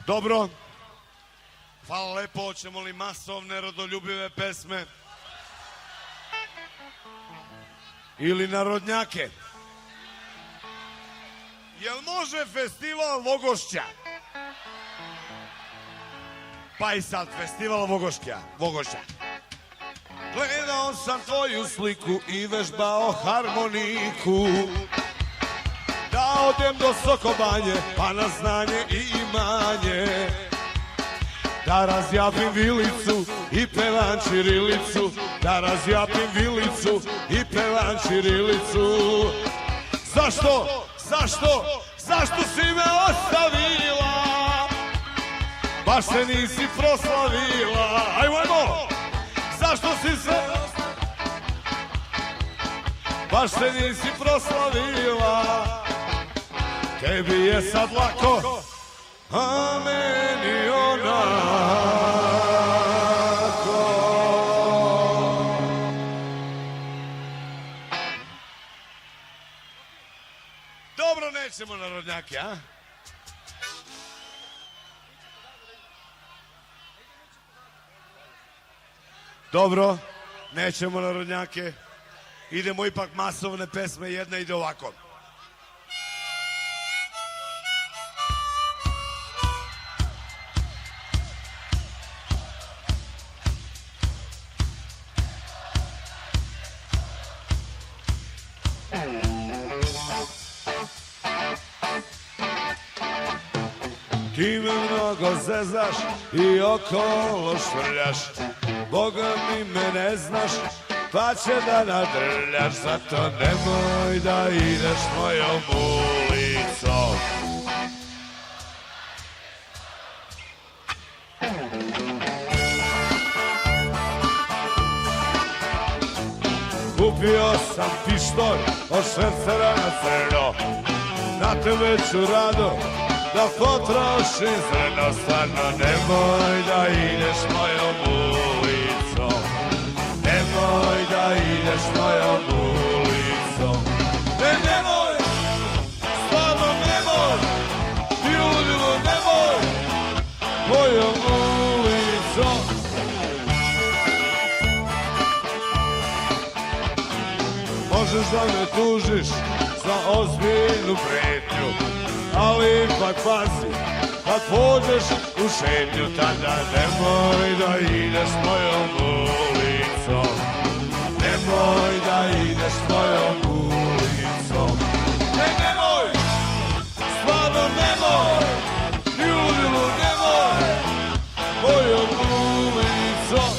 Dobro. Hvala lepo, hoćemo li masovne rodoljubive pesme? Ili narodnjake? Jel može festival Vogošća? Pa i sad festival Vogošća. Gledao sam tvoju sliku i vežbao harmoniku, da odem do Sokobanje, pa na znanje i imanje, da razjapim vilicu i pevam ćirilicu, da razjapim vilicu i pevam ćirilicu. Zašto si me ostavila? Baš se nisi proslavila. Ajmo! Zašto si se... Baš se nisi proslavila. Tebi je sad lako, a meni onako. Dobro, nećemo narodnjake, a? Dobro, nećemo narodnjake. Idemo ipak masovne pesme, jedna ide ovako. Ti me mnogo zezaš i okolo švrljaš, Boga mi me ne znaš, pa će da nadrljaš, zato nemoj da ideš mojom ulicom. Kupio sam pištolj od švercera na crno, na tebe ću rado da potrošim zrno, stvarno nemoj da ideš mojom ulicom, nemoj da ideš mojom ulicom. Nemoj, stvarno nemoj, ljudilo nemoj, mojom ulicom. Možeš da me tužiš za ozbiljnu pretnju, ali ipak pazi, kad pođeš u šetnju, tada nemoj da ideš mojom ulicom, nemoj da ideš mojom ulicom. Nemoj, stvarno nemoj, ljudilo nemoj, mojom ulicom.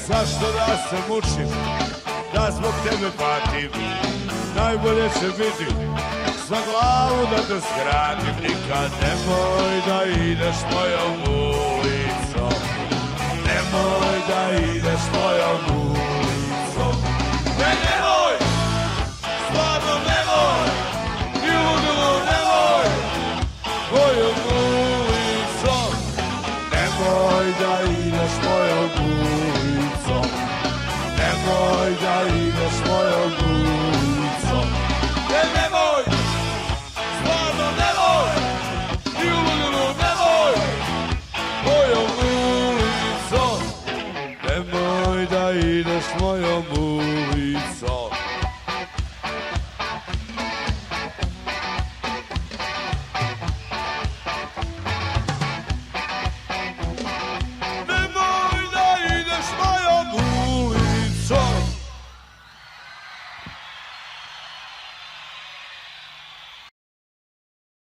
Zašto da se mučim, da zbog tebe patim, najbolje će biti za glavu da te skratim. Nikad nemoj da ideš mojom ulicom, nemoj da ideš mojom ulicom.